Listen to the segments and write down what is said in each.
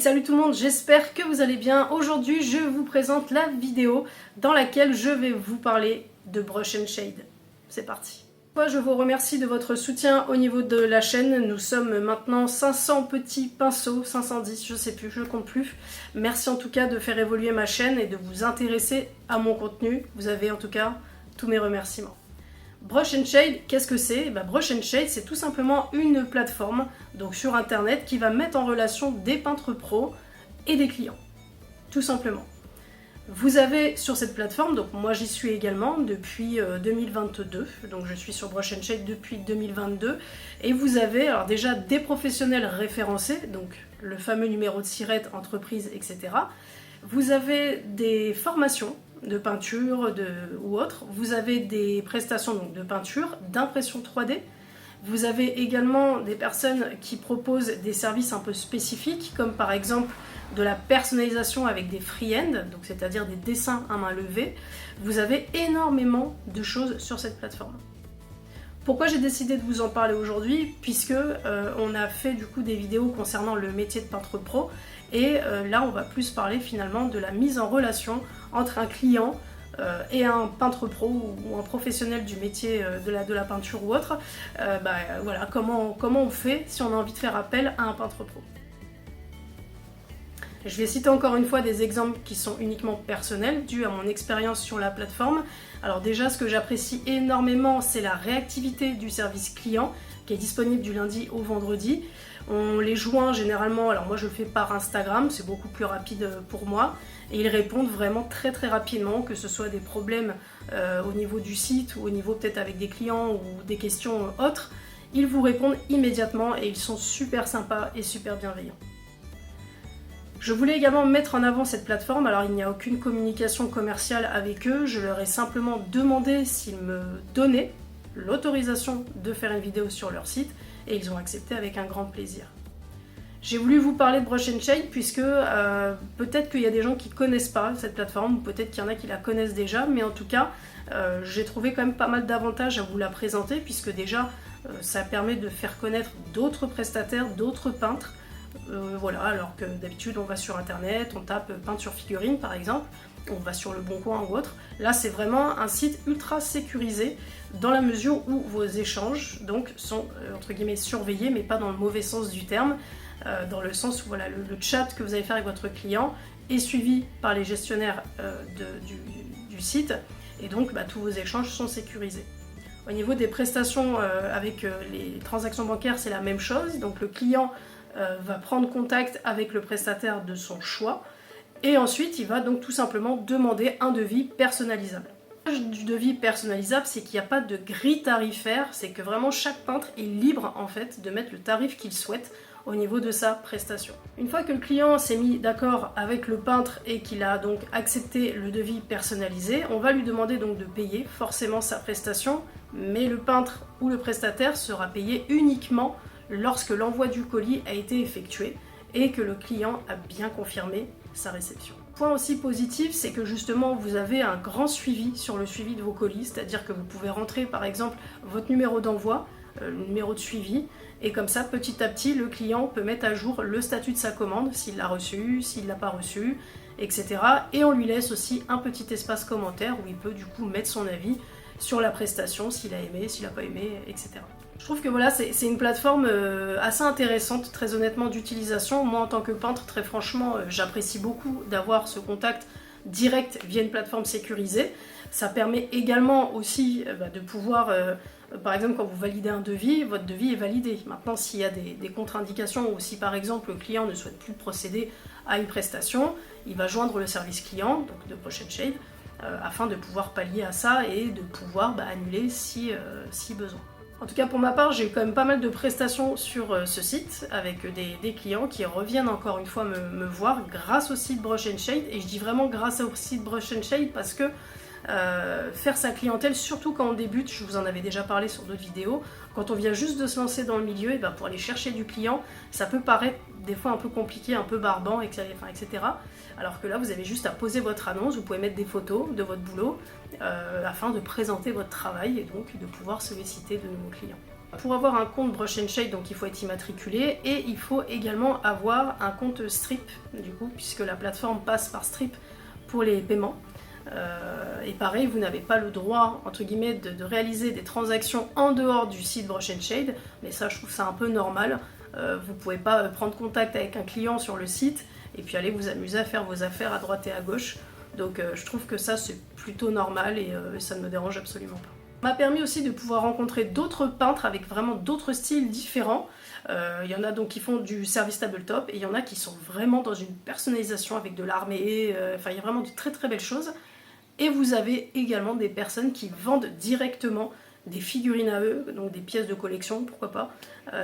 salut tout le monde, j'espère que vous allez bien. Aujourd'hui, je vous présente la vidéo dans laquelle je vais vous parler de Brush and Shade. C'est parti. Je vous remercie de votre soutien au niveau de la chaîne. Nous sommes maintenant 500 petits pinceaux, 510, je sais plus, je compte plus. Merci en tout cas de faire évoluer ma chaîne et de vous intéresser à mon contenu. Vous avez en tout cas tous mes remerciements. Brush and Shade, qu'est-ce que c'est? Brush and Shade, c'est tout simplement une plateforme donc sur internet qui va mettre en relation des peintres pros et des clients, tout simplement. Vous avez sur cette plateforme, donc moi j'y suis également depuis 2022, donc je suis sur Brush and Shade depuis 2022, et vous avez alors déjà des professionnels référencés, donc le fameux numéro de SIRET, entreprise, etc. Vous avez des formations de peinture ou autres, vous avez des prestations donc, de peinture, d'impression 3D, vous avez également des personnes qui proposent des services un peu spécifiques, comme par exemple de la personnalisation avec des freehand, donc c'est-à-dire des dessins à main levée. Vous avez énormément de choses sur cette plateforme. Pourquoi j'ai décidé de vous en parler aujourd'hui? Puisque on a fait du coup des vidéos concernant le métier de peintre pro, et là on va plus parler finalement de la mise en relation entre un client et un peintre pro ou un professionnel du métier de la peinture ou autre. Voilà, comment on fait si on a envie de faire appel à un peintre pro. Je vais citer encore une fois des exemples qui sont uniquement personnels, dus à mon expérience sur la plateforme. Alors déjà, ce que j'apprécie énormément, c'est la réactivité du service client, qui est disponible du lundi au vendredi. On les joint généralement, alors moi je le fais par Instagram, c'est beaucoup plus rapide pour moi, et ils répondent vraiment très rapidement, que ce soit des problèmes au niveau du site, ou au niveau peut-être avec des clients, ou des questions autres. Ils vous répondent immédiatement, et ils sont super sympas et super bienveillants. Je voulais également mettre en avant cette plateforme, alors il n'y a aucune communication commerciale avec eux, je leur ai simplement demandé s'ils me donnaient l'autorisation de faire une vidéo sur leur site, et ils ont accepté avec un grand plaisir. J'ai voulu vous parler de Brush and Shade puisque peut-être qu'il y a des gens qui ne connaissent pas cette plateforme, ou peut-être qu'il y en a qui la connaissent déjà, mais en tout cas j'ai trouvé quand même pas mal d'avantages à vous la présenter, puisque déjà ça permet de faire connaître d'autres prestataires, d'autres peintres. Voilà, alors que d'habitude on va sur internet, on tape peinture figurine par exemple, on va sur Le Bon Coin ou autre. Là c'est vraiment un site ultra sécurisé, dans la mesure où vos échanges donc sont entre guillemets surveillés, mais pas dans le mauvais sens du terme, dans le sens où voilà, le chat que vous allez faire avec votre client est suivi par les gestionnaires du site, et donc tous vos échanges sont sécurisés. Au niveau des prestations avec les transactions bancaires, c'est la même chose, donc le client va prendre contact avec le prestataire de son choix, et ensuite il va donc tout simplement demander un devis personnalisable. Du devis personnalisable, c'est qu'il n'y a pas de grille tarifaire, c'est que vraiment chaque peintre est libre en fait de mettre le tarif qu'il souhaite au niveau de sa prestation. Une fois que le client s'est mis d'accord avec le peintre et qu'il a donc accepté le devis personnalisé, on va lui demander donc de payer forcément sa prestation, mais le peintre ou le prestataire sera payé uniquement lorsque l'envoi du colis a été effectué et que le client a bien confirmé sa réception. Point aussi positif, c'est que justement vous avez un grand suivi sur le suivi de vos colis, c'est-à-dire que vous pouvez rentrer par exemple votre numéro d'envoi, le numéro de suivi, et comme ça petit à petit le client peut mettre à jour le statut de sa commande, s'il l'a reçu, s'il l'a pas reçu, etc. Et on lui laisse aussi un petit espace commentaire où il peut du coup mettre son avis sur la prestation, s'il a aimé, s'il n'a pas aimé, etc. Je trouve que voilà, c'est une plateforme assez intéressante, très honnêtement, d'utilisation. Moi, en tant que peintre, très franchement, j'apprécie beaucoup d'avoir ce contact direct via une plateforme sécurisée. Ça permet également aussi de pouvoir, par exemple, quand vous validez un devis, votre devis est validé. Maintenant, s'il y a des contre-indications, ou si par exemple le client ne souhaite plus procéder à une prestation, il va joindre le service client, donc de Brush and Shade, afin de pouvoir pallier à ça et de pouvoir annuler si besoin. En tout cas pour ma part, j'ai eu quand même pas mal de prestations sur ce site avec des clients qui reviennent encore une fois me voir grâce au site Brush and Shade, et je dis vraiment grâce au site Brush and Shade parce que faire sa clientèle, surtout quand on débute, je vous en avais déjà parlé sur d'autres vidéos, quand on vient juste de se lancer dans le milieu, et pour aller chercher du client, ça peut paraître des fois un peu compliqué, un peu barbant, etc. Alors que là, vous avez juste à poser votre annonce, vous pouvez mettre des photos de votre boulot afin de présenter votre travail et donc de pouvoir solliciter de nouveaux clients. Pour avoir un compte Brush and Shade, donc il faut être immatriculé et il faut également avoir un compte Stripe, du coup, puisque la plateforme passe par Stripe pour les paiements. Et pareil, vous n'avez pas le droit, entre guillemets, de réaliser des transactions en dehors du site Brush and Shade, mais ça, je trouve ça un peu normal. Vous pouvez pas prendre contact avec un client sur le site et puis aller vous amuser à faire vos affaires à droite et à gauche. Donc je trouve que ça, c'est plutôt normal et ça ne me dérange absolument pas. Ça m'a permis aussi de pouvoir rencontrer d'autres peintres avec vraiment d'autres styles différents. Il y en a donc qui font du service tabletop et il y en a qui sont vraiment dans une personnalisation avec de l'armée. Enfin, il y a vraiment de très très belles choses. Et vous avez également des personnes qui vendent directement des figurines à eux, donc des pièces de collection, pourquoi pas,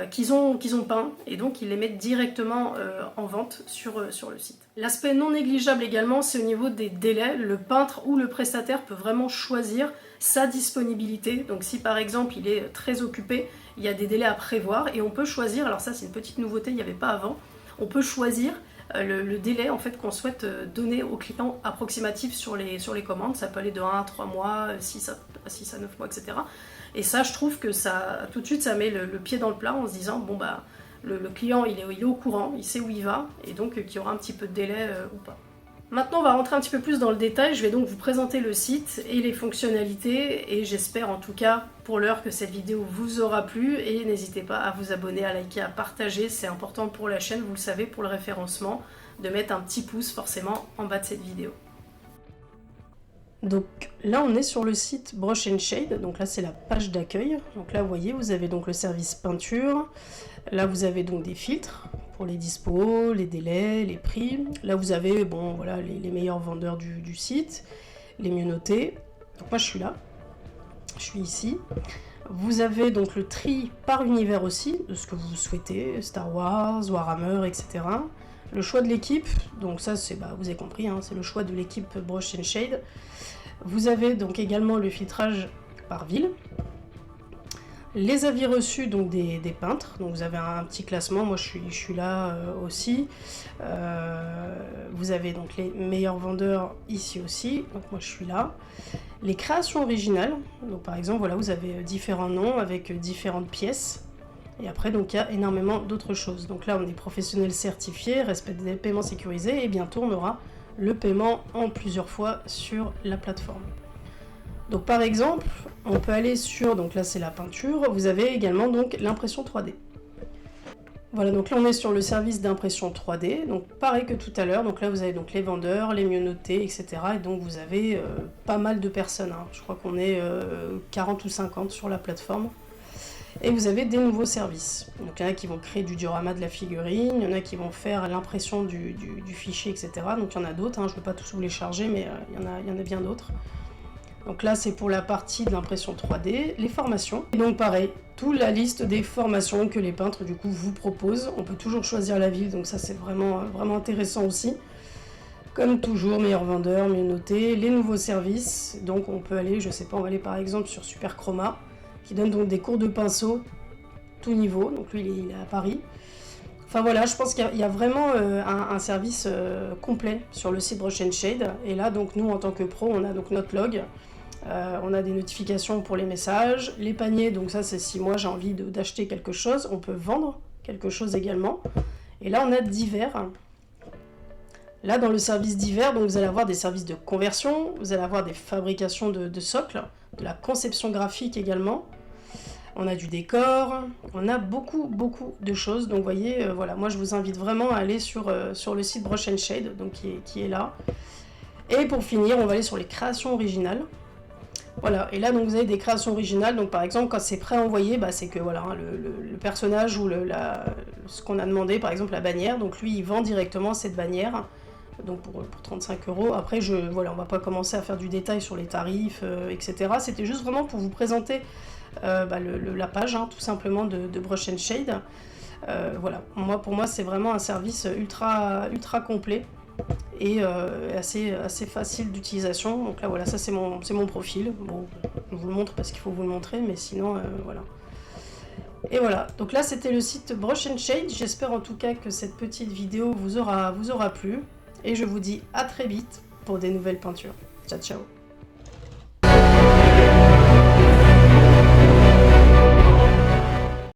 qu'ils ont peint, et donc ils les mettent directement en vente sur le site. L'aspect non négligeable également, c'est au niveau des délais. Le peintre ou le prestataire peut vraiment choisir sa disponibilité. Donc si par exemple il est très occupé, il y a des délais à prévoir, et on peut choisir, alors ça c'est une petite nouveauté, il n'y avait pas avant, on peut choisir le délai en fait qu'on souhaite donner au client approximatif sur les commandes. Ça peut aller de 1 à 3 mois, 6 à 9 mois, etc. Et ça, je trouve que ça, tout de suite, ça met le pied dans le plat en se disant, bon bah, le client il est au courant, il sait où il va, et donc qu'il y aura un petit peu de délai ou pas. Maintenant, on va rentrer un petit peu plus dans le détail. Je vais donc vous présenter le site et les fonctionnalités, et j'espère en tout cas pour l'heure que cette vidéo vous aura plu, et n'hésitez pas à vous abonner, à liker, à partager, c'est important pour la chaîne, vous le savez, pour le référencement, de mettre un petit pouce forcément en bas de cette vidéo. Donc là on est sur le site Brush and Shade, donc là c'est la page d'accueil. Donc là vous voyez, vous avez donc le service peinture, là vous avez donc des filtres pour les dispos, les délais, les prix. Là vous avez bon voilà les meilleurs vendeurs du site, les mieux notés. Donc moi je suis là, je suis ici. Vous avez donc le tri par univers aussi, de ce que vous souhaitez, Star Wars, Warhammer, etc. Le choix de l'équipe, donc ça c'est, vous avez compris, hein, c'est le choix de l'équipe Brush and Shade. Vous avez donc également le filtrage par ville. Les avis reçus donc des peintres, donc vous avez un petit classement, moi je suis là aussi. Vous avez donc les meilleurs vendeurs ici aussi, donc moi je suis là. Les créations originales, donc par exemple voilà, vous avez différents noms avec différentes pièces. Et après, donc il y a énormément d'autres choses. Donc là, on est professionnel certifié, respect des paiements sécurisés, et bientôt on aura le paiement en plusieurs fois sur la plateforme. Donc par exemple, on peut aller sur, donc là c'est la peinture, vous avez également donc l'impression 3D. Voilà, donc là on est sur le service d'impression 3D, donc pareil que tout à l'heure, donc là vous avez donc les vendeurs, les mieux notés, etc. Et donc vous avez pas mal de personnes, hein. Je crois qu'on est 40 ou 50 sur la plateforme. Et vous avez des nouveaux services. Donc il y en a qui vont créer du diorama de la figurine, il y en a qui vont faire l'impression du fichier, etc. Donc il y en a d'autres, hein. Je ne vais pas tous vous les charger, mais il y en a bien d'autres. Donc là c'est pour la partie de l'impression 3D, les formations. Et donc pareil, toute la liste des formations que les peintres du coup vous proposent. On peut toujours choisir la ville, donc ça c'est vraiment intéressant aussi. Comme toujours, meilleur vendeur, mieux noté, les nouveaux services. Donc on peut aller, je sais pas, on va aller par exemple sur Super Chroma, qui donne donc des cours de pinceau tout niveau, donc lui il est à Paris. Enfin voilà, je pense qu'il y a vraiment un service complet sur le site Brush and Shade, et là donc nous en tant que pro, on a donc notre log, on a des notifications pour les messages, les paniers, donc ça c'est si moi j'ai envie d'acheter quelque chose, on peut vendre quelque chose également, et là on a divers. Là dans le service divers, donc vous allez avoir des services de conversion, vous allez avoir des fabrications de socles, de la conception graphique également. On a du décor, on a beaucoup de choses. Donc vous voyez, voilà, moi je vous invite vraiment à aller sur le site Brush and Shade, donc qui est là. Et pour finir, on va aller sur les créations originales. Voilà, et là donc vous avez des créations originales. Donc par exemple, quand c'est prêt à envoyer, c'est que voilà, hein, le personnage ou ce qu'on a demandé, par exemple la bannière, donc lui il vend directement cette bannière. Donc pour 35 €. Après, voilà, on va pas commencer à faire du détail sur les tarifs, etc. C'était juste vraiment pour vous présenter la page, hein, tout simplement, de Brush and Shade. Voilà, pour moi, c'est vraiment un service ultra complet et assez facile d'utilisation. Donc là, voilà, ça c'est mon profil. Bon, je vous le montre parce qu'il faut vous le montrer, mais sinon, voilà. Et voilà, donc là c'était le site Brush and Shade. J'espère en tout cas que cette petite vidéo vous aura plu. Et je vous dis à très vite pour des nouvelles peintures. Ciao, ciao!